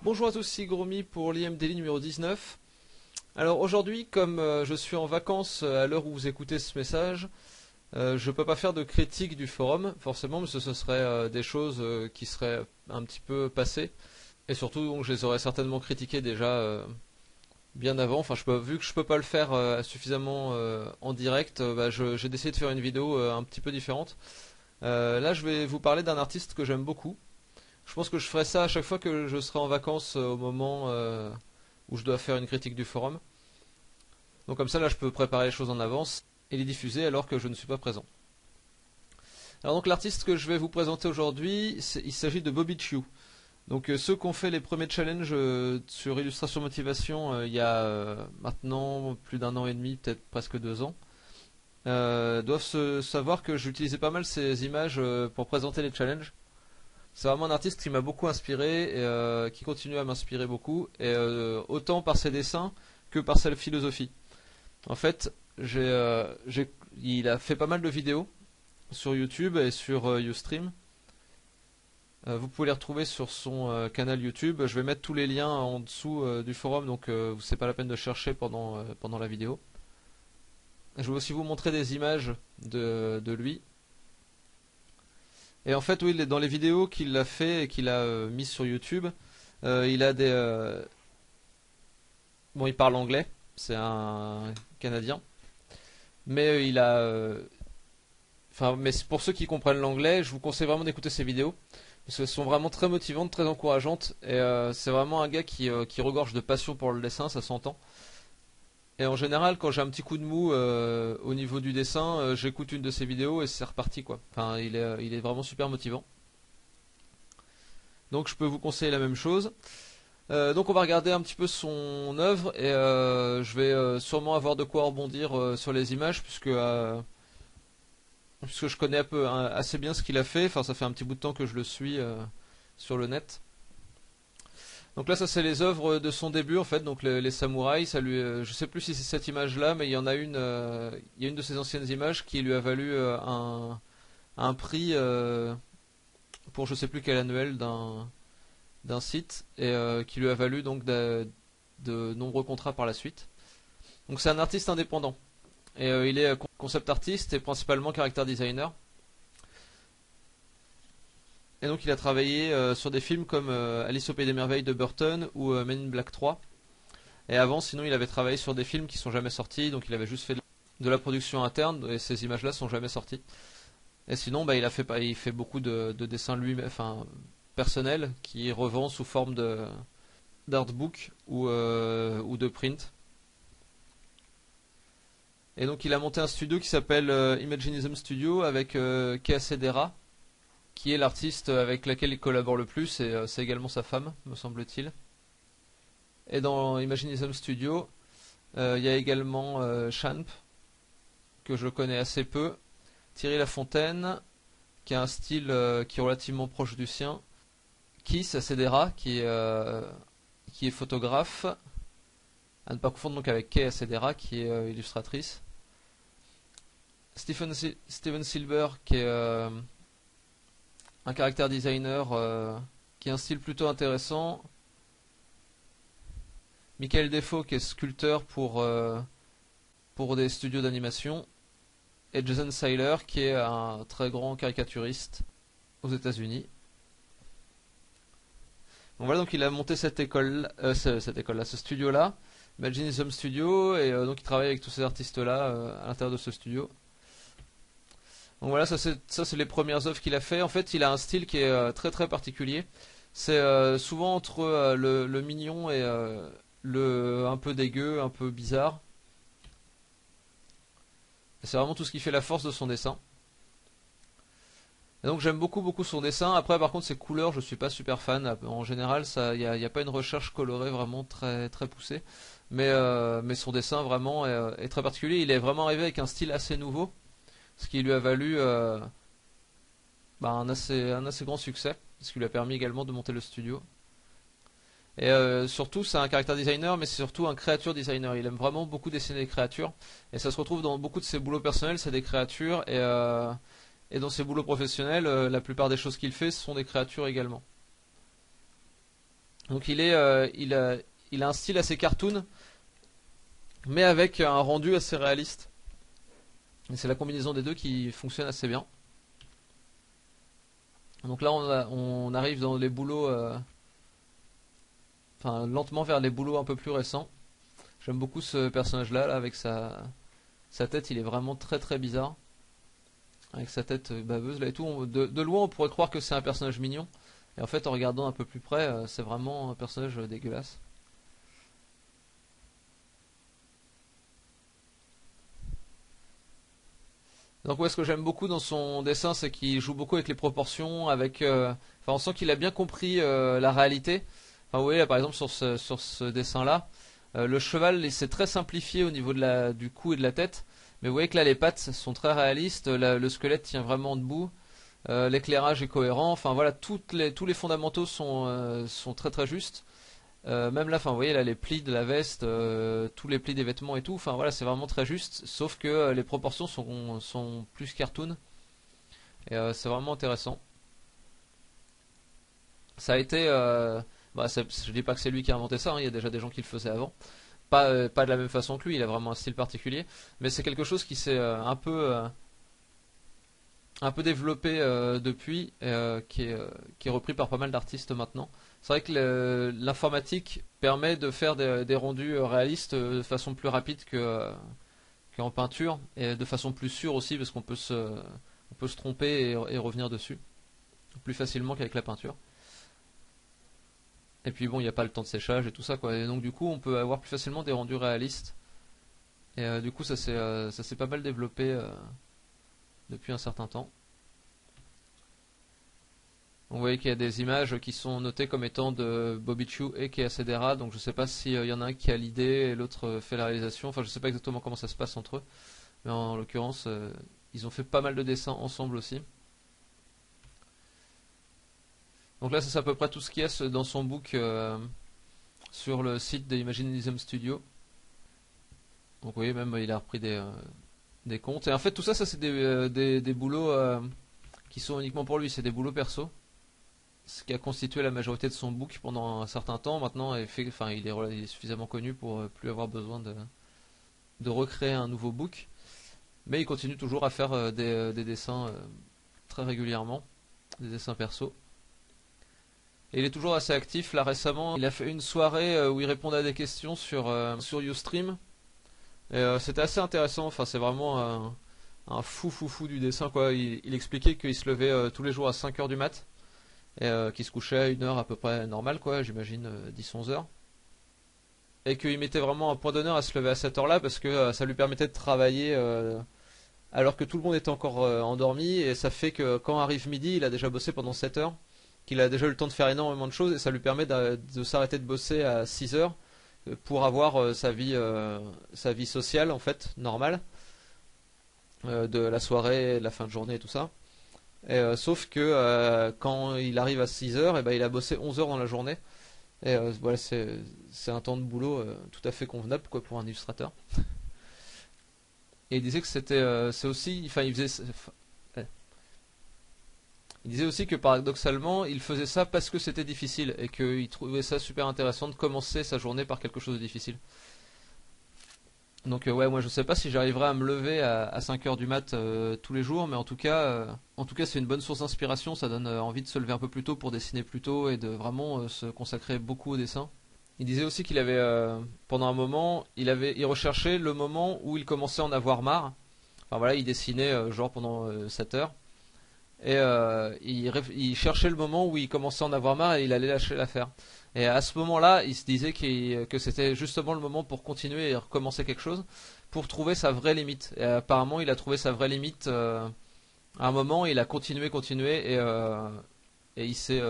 Bonjour à tous, c'est Gromi pour l'IM Daily numéro 19. Alors aujourd'hui, comme je suis en vacances à l'heure où vous écoutez ce message, je ne peux pas faire de critique du forum, forcément, parce que ce serait des choses qui seraient un petit peu passées. Et surtout, donc, je les aurais certainement critiquées déjà bien avant. Enfin, vu que je peux pas le faire suffisamment en direct, j'ai décidé de faire une vidéo un petit peu différente. Là, je vais vous parler d'un artiste que j'aime beaucoup. Je pense que je ferai ça à chaque fois que je serai en vacances au moment où je dois faire une critique du forum. Donc comme ça, là, je peux préparer les choses en avance et les diffuser alors que je ne suis pas présent. Alors donc l'artiste que je vais vous présenter aujourd'hui, il s'agit de Bobby Chiu. Donc ceux qui ont fait les premiers challenges sur Illustration Motivation il y a maintenant plus d'un an et demi, peut-être presque 2 ans, doivent savoir que j'utilisais pas mal ces images pour présenter les challenges. C'est vraiment un artiste qui m'a beaucoup inspiré et qui continue à m'inspirer beaucoup, et autant par ses dessins que par sa philosophie. En fait, il a fait pas mal de vidéos sur YouTube et sur Ustream. Vous pouvez les retrouver sur son canal YouTube. Je vais mettre tous les liens en dessous du forum, donc c'est pas la peine de chercher pendant la vidéo. Je vais aussi vous montrer des images de lui. Et en fait, oui, dans les vidéos qu'il a fait et qu'il a mises sur YouTube, il a bon, il parle anglais, c'est un Canadien, mais enfin, mais pour ceux qui comprennent l'anglais, je vous conseille vraiment d'écouter ses vidéos parce qu'elles sont vraiment très motivantes, très encourageantes, et c'est vraiment un gars qui regorge de passion pour le dessin, ça s'entend. Et en général, quand j'ai un petit coup de mou au niveau du dessin, j'écoute une de ses vidéos et c'est reparti quoi. Enfin, il est vraiment super motivant. Donc je peux vous conseiller la même chose. Donc on va regarder un petit peu son œuvre et je vais sûrement avoir de quoi rebondir sur les images puisque je connais assez bien ce qu'il a fait. Enfin, ça fait un petit bout de temps que je le suis sur le net. Donc là, ça c'est les œuvres de son début en fait. Donc les samouraïs, je sais plus si c'est cette image-là, mais il y a une de ses anciennes images qui lui a valu un prix pour je sais plus quel annuel d'un site et qui lui a valu donc de nombreux contrats par la suite. Donc c'est un artiste indépendant et il est concept artiste et principalement character designer. Et donc il a travaillé sur des films comme Alice au Pays des Merveilles de Burton ou Men in Black 3. Et avant, sinon, il avait travaillé sur des films qui sont jamais sortis, donc il avait juste fait de la production interne et ces images-là sont jamais sorties. Et sinon, bah, il fait beaucoup de dessins lui, enfin personnels, qui revend sous forme d'artbook ou de print. Et donc il a monté un studio qui s'appelle Imaginism Studio avec Kea Sedera, qui est l'artiste avec laquelle il collabore le plus, et c'est également sa femme, me semble-t-il. Et dans Imaginism Studio, il y a également Champ, que je connais assez peu, Thierry Lafontaine, qui a un style qui est relativement proche du sien, Kiss Sedera, qui est photographe, à ne pas confondre donc avec Kay Sedera, qui est illustratrice. Steven Silver, qui est un character designer qui a un style plutôt intéressant. Michael Defoe, qui est sculpteur pour des studios d'animation. Et Jason Seiler, qui est un très grand caricaturiste aux États-Unis. Donc voilà, donc il a monté cette école-là, ce studio-là, Imaginism Studio, et donc il travaille avec tous ces artistes-là à l'intérieur de ce studio. Donc voilà, ça c'est les premières œuvres qu'il a fait. En fait, il a un style qui est très très particulier. C'est souvent entre le mignon et le un peu dégueu, un peu bizarre. C'est vraiment tout ce qui fait la force de son dessin. Et donc j'aime beaucoup beaucoup son dessin. Après par contre ses couleurs je suis pas super fan. En général y a pas une recherche colorée vraiment très très poussée. Mais son dessin vraiment est très particulier. Il est vraiment arrivé avec un style assez nouveau, ce qui lui a valu un assez grand succès, ce qui lui a permis également de monter le studio. Et surtout c'est un character designer, mais c'est surtout un créature designer. Il aime vraiment beaucoup dessiner des créatures, et ça se retrouve dans beaucoup de ses boulots personnels, c'est des créatures, et dans ses boulots professionnels, la plupart des choses qu'il fait ce sont des créatures également. Donc il a un style assez cartoon, mais avec un rendu assez réaliste. Et c'est la combinaison des deux qui fonctionne assez bien. Donc là on arrive dans les boulots, enfin lentement vers les boulots un peu plus récents. J'aime beaucoup ce personnage là, avec sa tête, il est vraiment très très bizarre. Avec sa tête baveuse là et tout. De loin on pourrait croire que c'est un personnage mignon. Et en fait en regardant un peu plus près, c'est vraiment un personnage dégueulasse. Donc ouais, ce que j'aime beaucoup dans son dessin, c'est qu'il joue beaucoup avec les proportions, enfin on sent qu'il a bien compris la réalité. Enfin vous voyez là par exemple sur ce dessin-là, le cheval c'est très simplifié au niveau du cou et de la tête, mais vous voyez que là les pattes sont très réalistes, le squelette tient vraiment debout, l'éclairage est cohérent, enfin voilà, tous les fondamentaux sont très très justes. Même là, enfin, vous voyez là les plis de la veste, tous les plis des vêtements et tout. Enfin voilà, c'est vraiment très juste. Sauf que les proportions sont plus cartoon et c'est vraiment intéressant. Ça a été, je dis pas que c'est lui qui a inventé ça. Hein, il y a déjà des gens qui le faisaient avant. Pas de la même façon que lui. Il a vraiment un style particulier. Mais c'est quelque chose qui s'est un peu développé depuis, qui est repris par pas mal d'artistes maintenant. C'est vrai que l'informatique permet de faire des rendus réalistes de façon plus rapide qu'en peinture et de façon plus sûre aussi parce on peut se tromper et revenir dessus plus facilement qu'avec la peinture. Et puis bon, il n'y a pas le temps de séchage et tout ça quoi. Et donc du coup, on peut avoir plus facilement des rendus réalistes. Et du coup, ça s'est pas mal développé depuis un certain temps. Vous voyez qu'il y a des images qui sont notées comme étant de Bobichu et Keasedera, donc je sais pas s'il y en a un qui a l'idée et l'autre fait la réalisation, enfin je sais pas exactement comment ça se passe entre eux, mais en l'occurrence ils ont fait pas mal de dessins ensemble aussi. Donc là c'est à peu près tout ce qu'il y a dans son book sur le site de Imaginism Studio. Donc vous voyez même il a repris des comptes, et en fait tout ça c'est des boulots qui sont uniquement pour lui, c'est des boulots perso. Ce qui a constitué la majorité de son book pendant un certain temps. Maintenant, enfin, il est suffisamment connu pour plus avoir besoin de recréer un nouveau book. Mais il continue toujours à faire des dessins très régulièrement, des dessins perso. Et il est toujours assez actif. Là récemment, il a fait une soirée où il répondait à des questions sur Ustream. Et c'était assez intéressant. Enfin, c'est vraiment un fou du dessin quoi. Il expliquait qu'il se levait tous les jours à 5 heures du mat. Et qui se couchait à une heure à peu près normale quoi, j'imagine 10-11 heures. Et qu'il mettait vraiment un point d'honneur à se lever à cette heure-là parce que ça lui permettait de travailler alors que tout le monde était encore endormi, et ça fait que quand arrive midi, il a déjà bossé pendant 7 heures, qu'il a déjà eu le temps de faire énormément de choses, et ça lui permet de s'arrêter de bosser à 6 heures pour avoir sa vie sociale en fait, normale, de la soirée, de la fin de journée et tout ça. Et, sauf que quand il arrive à 6 heures, et ben, il a bossé 11 heures dans la journée. Et voilà, c'est un temps de boulot tout à fait convenable quoi, pour un illustrateur. Et il disait que c'est aussi, enfin il disait aussi que paradoxalement, il faisait ça parce que c'était difficile et qu'il trouvait ça super intéressant de commencer sa journée par quelque chose de difficile. Donc ouais, moi je sais pas si j'arriverai à me lever à 5 heures du mat tous les jours, mais en tout cas c'est une bonne source d'inspiration, ça donne envie de se lever un peu plus tôt pour dessiner plus tôt et de vraiment se consacrer beaucoup au dessin. Il disait aussi qu'il avait pendant un moment, il recherchait le moment où il commençait à en avoir marre. Enfin voilà, il dessinait genre pendant 7 heures et il cherchait le moment où il commençait à en avoir marre et il allait lâcher l'affaire. Et à ce moment-là, il se disait que c'était justement le moment pour continuer et recommencer quelque chose, pour trouver sa vraie limite. Et apparemment, il a trouvé sa vraie limite à un moment, il a continué, et il s'est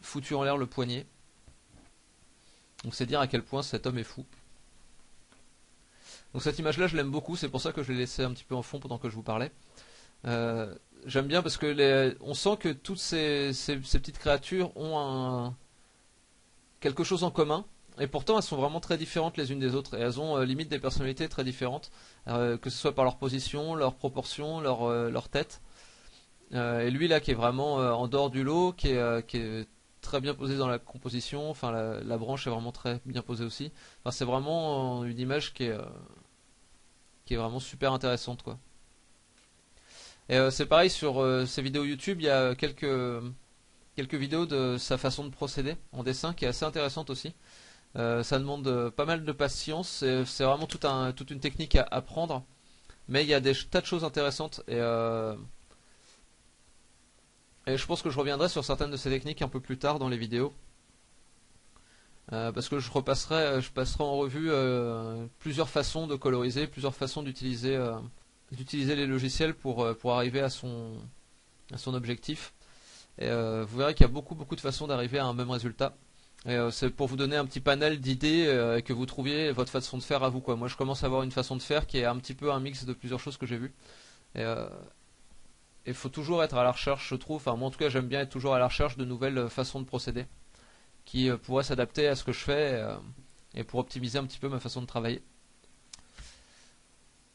foutu en l'air le poignet. Donc c'est dire à quel point cet homme est fou. Donc cette image-là, je l'aime beaucoup, c'est pour ça que je l'ai laissée un petit peu en fond pendant que je vous parlais. J'aime bien parce que on sent que toutes ces petites créatures ont quelque chose en commun, et pourtant elles sont vraiment très différentes les unes des autres, et elles ont limite des personnalités très différentes, que ce soit par leur position, leur proportion, leur tête. Et lui là qui est vraiment en dehors du lot, qui est très bien posé dans la composition. Enfin, la branche est vraiment très bien posée aussi. Enfin, c'est vraiment une image qui est vraiment super intéressante, quoi. Et c'est pareil sur ses vidéos YouTube, il y a quelques vidéos de sa façon de procéder en dessin qui est assez intéressante aussi. Ça demande pas mal de patience, c'est vraiment toute une technique à apprendre, mais il y a des tas de choses intéressantes et je pense que je reviendrai sur certaines de ces techniques un peu plus tard dans les vidéos. Parce que je passerai en revue plusieurs façons de coloriser, plusieurs façons d'utiliser les logiciels pour arriver à son objectif. Et vous verrez qu'il y a beaucoup de façons d'arriver à un même résultat. Et c'est pour vous donner un petit panel d'idées et que vous trouviez votre façon de faire à vous, quoi. Moi je commence à avoir une façon de faire qui est un petit peu un mix de plusieurs choses que j'ai vues. Et il faut toujours être à la recherche, je trouve. Enfin, moi en tout cas j'aime bien être toujours à la recherche de nouvelles façons de procéder qui pourraient s'adapter à ce que je fais et pour optimiser un petit peu ma façon de travailler.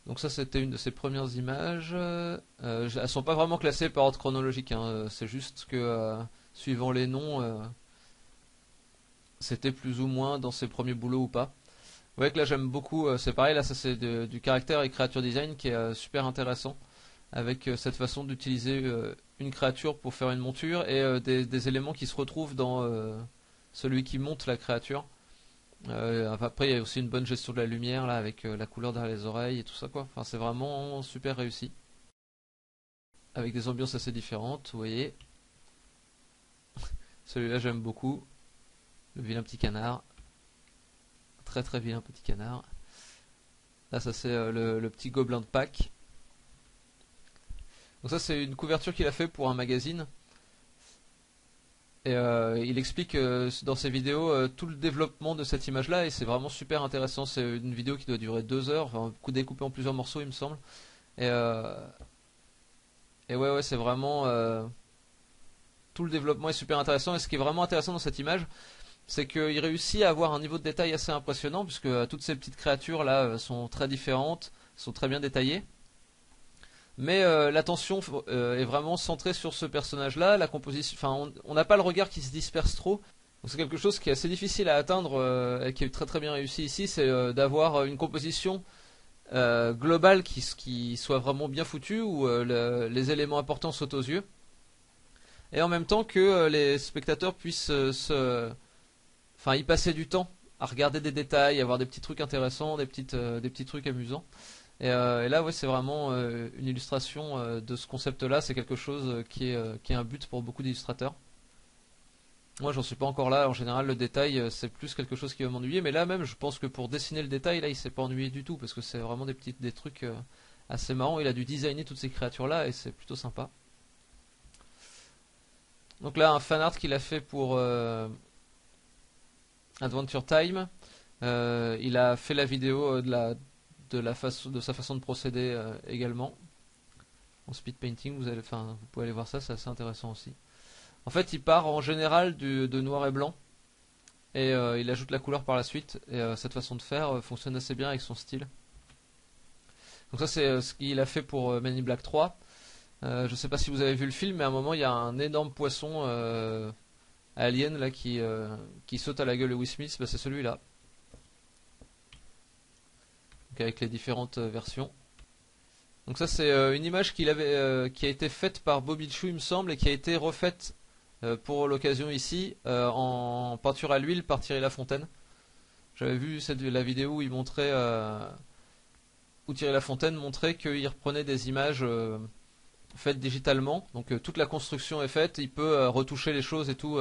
Donc ça c'était une de ces premières images. Elles sont pas vraiment classées par ordre chronologique, hein. C'est juste que suivant les noms, c'était plus ou moins dans ses premiers boulots ou pas. Vous voyez que là j'aime beaucoup, c'est pareil, là ça c'est du caractère et créature design qui est super intéressant, avec cette façon d'utiliser une créature pour faire une monture et des éléments qui se retrouvent dans celui qui monte la créature. Après il y a aussi une bonne gestion de la lumière là avec la couleur derrière les oreilles et tout ça, quoi. Enfin c'est vraiment super réussi. Avec des ambiances assez différentes, vous voyez. Celui-là j'aime beaucoup. Le vilain petit canard. Très très vilain petit canard. Là ça c'est le petit gobelin de Pâques. Donc ça c'est une couverture qu'il a fait pour un magazine. Et il explique dans ses vidéos tout le développement de cette image là et c'est vraiment super intéressant. C'est une vidéo qui doit durer 2 heures, enfin, découpée en plusieurs morceaux il me semble. Et, ouais c'est vraiment tout le développement est super intéressant. Et ce qui est vraiment intéressant dans cette image, c'est qu'il réussit à avoir un niveau de détail assez impressionnant puisque toutes ces petites créatures là sont très différentes, sont très bien détaillées. Mais l'attention est vraiment centrée sur ce personnage-là. La composition, enfin, on n'a pas le regard qui se disperse trop. Donc c'est quelque chose qui est assez difficile à atteindre et qui est très très bien réussi ici, c'est d'avoir une composition globale qui soit vraiment bien foutue où les éléments importants sautent aux yeux et en même temps que les spectateurs puissent enfin, y passer du temps à regarder des détails, avoir des petits trucs intéressants, des petits trucs amusants. Et là, ouais, c'est vraiment une illustration de ce concept-là. C'est quelque chose qui est un but pour beaucoup d'illustrateurs. Moi, j'en suis pas encore là. En général, le détail, c'est plus quelque chose qui va m'ennuyer. Mais là, même, je pense que pour dessiner le détail, là, il s'est pas ennuyé du tout parce que c'est vraiment des trucs assez marrants. Il a dû designer toutes ces créatures-là et c'est plutôt sympa. Donc là, un fan art qu'il a fait pour Adventure Time. Il a fait la vidéo de sa façon de procéder également en speed painting. Vous pouvez aller voir ça, c'est assez intéressant aussi. En fait, il part en général de noir et blanc et il ajoute la couleur par la suite. Et cette façon de faire fonctionne assez bien avec son style. Donc ça, c'est ce qu'il a fait pour Men in Black 3. Je sais pas si vous avez vu le film, mais à un moment, il y a un énorme poisson alien là qui saute à la gueule de Will Smith. Bah, c'est celui-là. Avec les différentes versions. Donc ça c'est une image qui a été faite par Bobby Chou il me semble et qui a été refaite pour l'occasion ici en peinture à l'huile par Thierry Lafontaine. J'avais vu la vidéo où il montrait où Thierry Lafontaine montrait qu'il reprenait des images faites digitalement. Donc toute la construction est faite, il peut retoucher les choses et tout,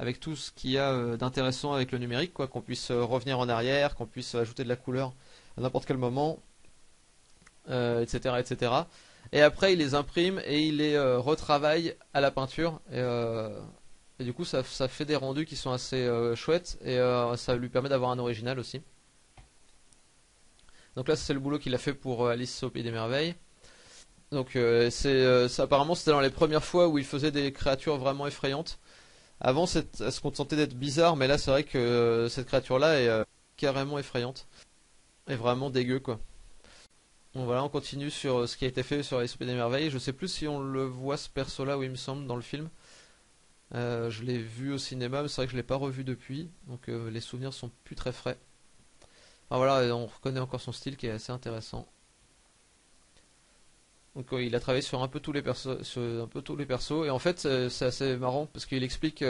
avec tout ce qu'il y a d'intéressant avec le numérique, quoi, qu'on puisse revenir en arrière, qu'on puisse ajouter de la couleur à n'importe quel moment, etc., etc. Et après, il les imprime et il les retravaille à la peinture. Et du coup, ça fait des rendus qui sont assez chouettes et ça lui permet d'avoir un original aussi. Donc là, c'est le boulot qu'il a fait pour Alice au Pays des Merveilles. Donc apparemment, c'était dans les premières fois où il faisait des créatures vraiment effrayantes. Avant, elle se contentait d'être bizarre, mais là, c'est vrai que cette créature-là est carrément effrayante. Et vraiment dégueu, quoi. Bon, voilà, on continue sur ce qui a été fait sur Alice au Pays des Merveilles. Je sais plus si on le voit, ce perso-là, où il me semble, dans le film. Je l'ai vu au cinéma, mais c'est vrai que je l'ai pas revu depuis, donc les souvenirs sont plus très frais. Enfin, voilà, on reconnaît encore son style qui est assez intéressant. Donc il a travaillé sur un peu tous les persos, sur un peu tous les persos, et en fait c'est assez marrant parce qu'il explique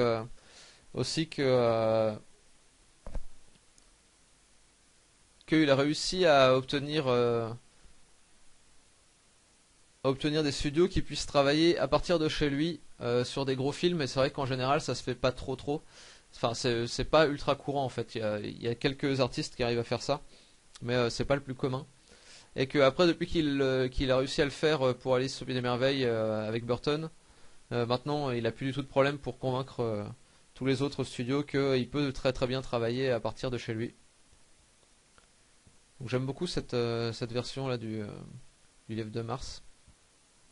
aussi qu'il a réussi à obtenir des studios qui puissent travailler à partir de chez lui sur des gros films, et c'est vrai qu'en général ça se fait pas trop. Enfin c'est pas ultra courant en fait. Il y a quelques artistes qui arrivent à faire ça, mais c'est pas le plus commun. Et que après depuis qu'il a réussi à le faire pour Alice au Pays des Merveilles avec Burton, maintenant il a plus du tout de problème pour convaincre tous les autres studios qu'il peut très très bien travailler à partir de chez lui. Donc j'aime beaucoup cette version là du Lièvre de Mars.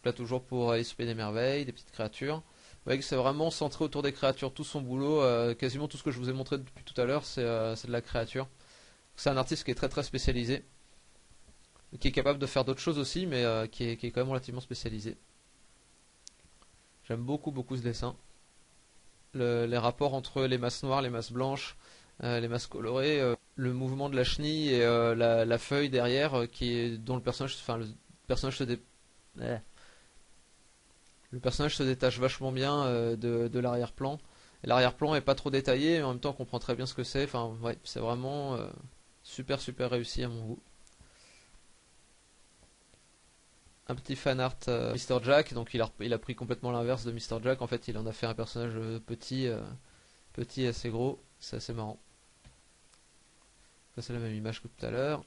Là toujours pour Alice au Pays des Merveilles, des petites créatures. Vous voyez que c'est vraiment centré autour des créatures, tout son boulot, quasiment tout ce que je vous ai montré depuis tout à l'heure, c'est de la créature. C'est un artiste qui est très très spécialisé, qui est capable de faire d'autres choses aussi, mais qui est quand même relativement spécialisé. J'aime beaucoup ce dessin. Les rapports entre les masses noires, les masses blanches, les masses colorées, le mouvement de la chenille et la feuille derrière, dont le personnage se dé- eh, le personnage se détache vachement bien de l'arrière-plan. Et l'arrière-plan est pas trop détaillé, mais en même temps on comprend très bien ce que c'est. Enfin, ouais, c'est vraiment super réussi à mon goût. Un petit fan art Mr. Jack, donc il a pris complètement l'inverse de Mr. Jack. En fait, il en a fait un personnage petit et assez gros. C'est assez marrant. Ça, c'est la même image que tout à l'heure.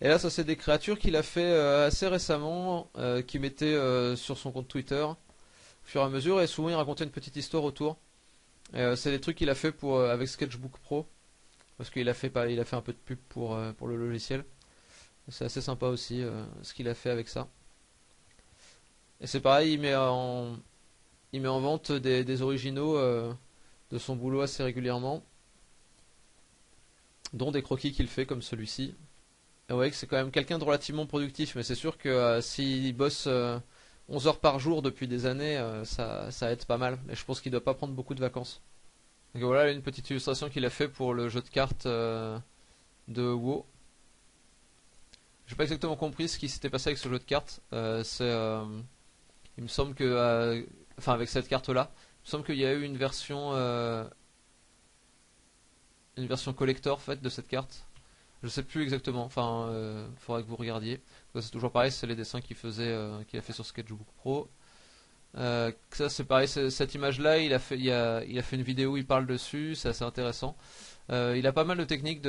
Et là, ça, c'est des créatures qu'il a fait assez récemment, qu'il mettait sur son compte Twitter, au fur et à mesure, et souvent il racontait une petite histoire autour. C'est des trucs qu'il a fait avec Sketchbook Pro, parce il a fait un peu de pub pour le logiciel. C'est assez sympa aussi ce qu'il a fait avec ça. Et c'est pareil, il met en vente des originaux de son boulot assez régulièrement, dont des croquis qu'il fait comme celui-ci. Et ouais, que c'est quand même quelqu'un de relativement productif, mais c'est sûr que s'il bosse 11 heures par jour depuis des années, ça aide pas mal. Et je pense qu'il doit pas prendre beaucoup de vacances. Donc voilà une petite illustration qu'il a fait pour le jeu de cartes de WoW. J'ai pas exactement compris ce qui s'était passé avec ce jeu de cartes. Il me semble que, enfin avec cette carte-là, il me semble qu'il y a eu une version collector faite de cette carte. Je sais plus exactement. Enfin, faudrait que vous regardiez. Ça, c'est toujours pareil, c'est les dessins qu'il a fait sur Sketchbook Pro. Ça c'est pareil, cette image-là, il a fait une vidéo où il parle dessus, c'est assez intéressant. Il a pas mal de techniques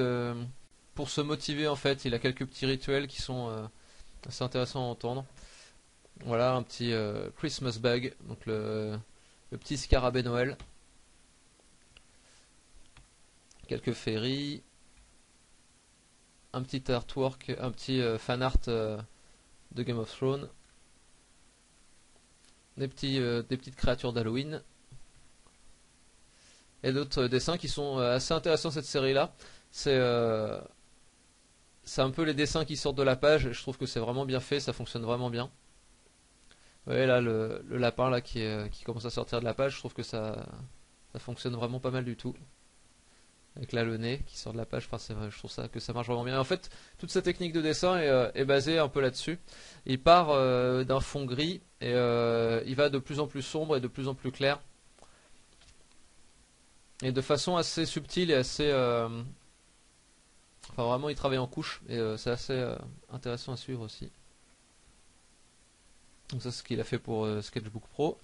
pour se motiver en fait. Il a quelques petits rituels qui sont assez intéressants à entendre. Voilà un petit Christmas bug, donc le petit scarabée Noël. Quelques féeries, un petit artwork, un petit fan art de Game of Thrones, des petites créatures d'Halloween et d'autres dessins qui sont assez intéressants cette série-là. C'est euh, c'est un peu les dessins qui sortent de la page. Je trouve que c'est vraiment bien fait, ça fonctionne vraiment bien. Vous voyez là le lapin là qui commence à sortir de la page, je trouve que ça fonctionne vraiment pas mal du tout. Avec là le nez qui sort de la page, enfin, je trouve que ça marche vraiment bien. En fait, toute sa technique de dessin est basée un peu là-dessus. Il part d'un fond gris et il va de plus en plus sombre et de plus en plus clair. Et de façon assez subtile et assez... enfin vraiment il travaille en couches et c'est assez intéressant à suivre aussi. Donc ça c'est ce qu'il a fait pour Sketchbook Pro.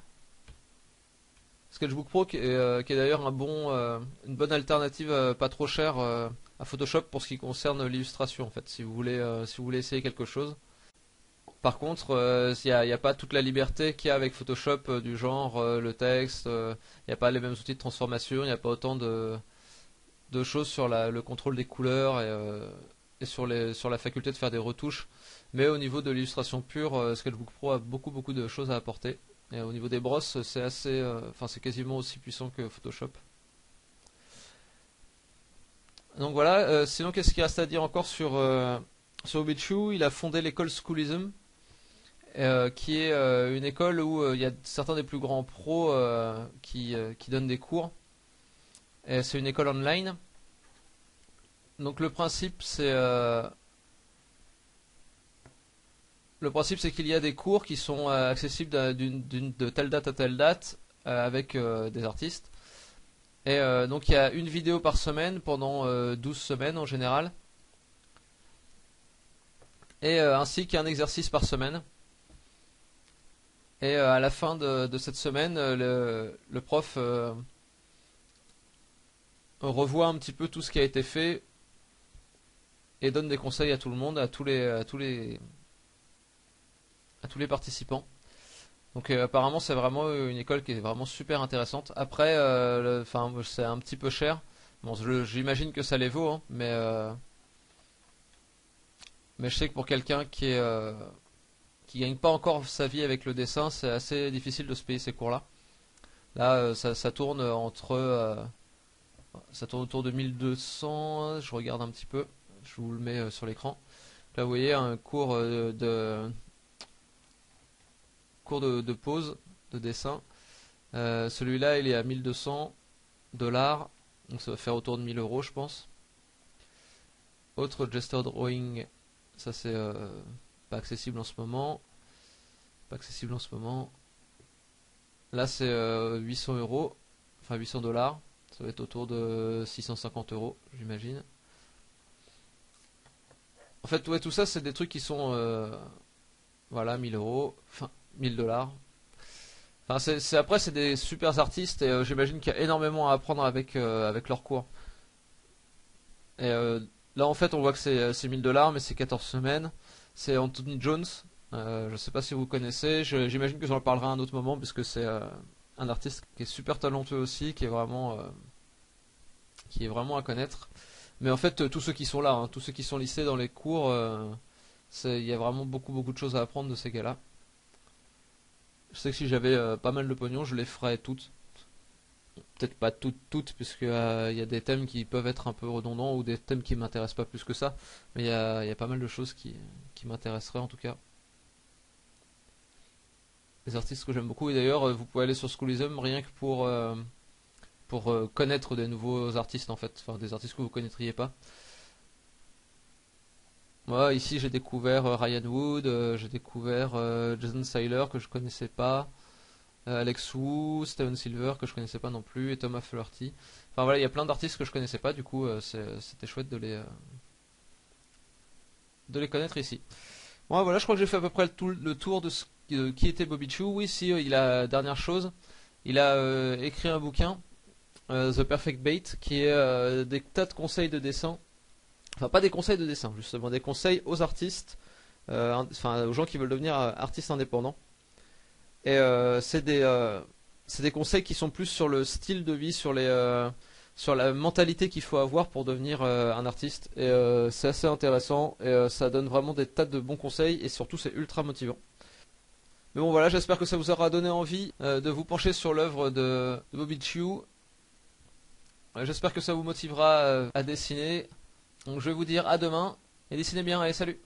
Sketchbook Pro qui est d'ailleurs une bonne alternative pas trop chère à Photoshop pour ce qui concerne l'illustration en fait, si vous voulez essayer quelque chose. Par contre, il n'y a pas toute la liberté qu'il y a avec Photoshop du genre le texte, il n'y a pas les mêmes outils de transformation, il n'y a pas autant de choses sur le contrôle des couleurs et sur la faculté de faire des retouches. Mais au niveau de l'illustration pure, Sketchbook Pro a beaucoup de choses à apporter. Et au niveau des brosses, enfin c'est quasiment aussi puissant que Photoshop. Donc voilà. Sinon, qu'est-ce qu'il reste à dire encore sur Ubichu? Il a fondé l'école Schoolism qui est une école où il y a certains des plus grands pros qui donnent des cours. Et c'est une école online. Donc le principe c'est qu'il y a des cours qui sont accessibles de telle date à telle date avec des artistes. Et donc il y a une vidéo par semaine pendant 12 semaines en général. Et ainsi qu'un exercice par semaine. Et à la fin de cette semaine, le prof revoit un petit peu tout ce qui a été fait et donne des conseils à tout le monde, à tous les participants. Donc apparemment c'est vraiment une école qui est vraiment super intéressante. Après, enfin c'est un petit peu cher. Bon, j'imagine que ça les vaut, hein, mais je sais que pour quelqu'un qui gagne pas encore sa vie avec le dessin, c'est assez difficile de se payer ces cours-là. Là, ça tourne autour de 1200. Je regarde un petit peu. Je vous le mets sur l'écran. Là, vous voyez un cours de pose, de dessin. Celui-là, il est à 1200 $. Donc ça va faire autour de 1000 euros, je pense. Autre gesture drawing, ça c'est pas accessible en ce moment. Pas accessible en ce moment. Là, c'est 800 euros. Enfin, 800 $. Ça va être autour de 650 euros, j'imagine. En fait, ouais, tout ça, c'est des trucs qui sont, voilà, 1000 euros, enfin, 1000 $. Enfin, après, c'est des super artistes et j'imagine qu'il y a énormément à apprendre avec leurs cours. Et là, en fait, on voit que c'est 1000 $, mais c'est 14 semaines. C'est Anthony Jones. Je sais pas si vous connaissez. J'imagine que j'en parlerai à un autre moment, puisque c'est un artiste qui est super talentueux aussi, qui est vraiment à connaître. Mais en fait, tous ceux qui sont là, hein, tous ceux qui sont listés dans les cours, il y a vraiment beaucoup beaucoup de choses à apprendre de ces gars-là. Je sais que si j'avais pas mal de pognon, je les ferais toutes. Peut-être pas toutes, puisque il y a des thèmes qui peuvent être un peu redondants ou des thèmes qui m'intéressent pas plus que ça. Mais il y a pas mal de choses qui m'intéresseraient en tout cas. Des artistes que j'aime beaucoup. Et d'ailleurs, vous pouvez aller sur Schoolism rien que pour connaître des nouveaux artistes en fait. Enfin, des artistes que vous connaîtriez pas. Moi, ici, j'ai découvert Ryan Wood, j'ai découvert Jason Seiler que je connaissais pas. Alex Wu, Steven Silver que je connaissais pas non plus et Thomas Flaherty. Enfin voilà, il y a plein d'artistes que je connaissais pas, du coup c'était chouette de les connaître ici. Bon voilà, je crois que j'ai fait à peu près le tour de qui était Bobby Chu. Oui, si, il a dernière chose, il a écrit un bouquin, The Perfect Bait, qui est des tas de conseils de dessin. Enfin pas des conseils de dessin, justement des conseils aux artistes, enfin aux gens qui veulent devenir artistes indépendants. Et c'est des conseils qui sont plus sur le style de vie, sur la mentalité qu'il faut avoir pour devenir un artiste. Et c'est assez intéressant et ça donne vraiment des tas de bons conseils et surtout c'est ultra motivant. Mais bon voilà, j'espère que ça vous aura donné envie de vous pencher sur l'œuvre de Bobby Chiu. J'espère que ça vous motivera à dessiner. Donc je vais vous dire à demain et dessinez bien, allez salut!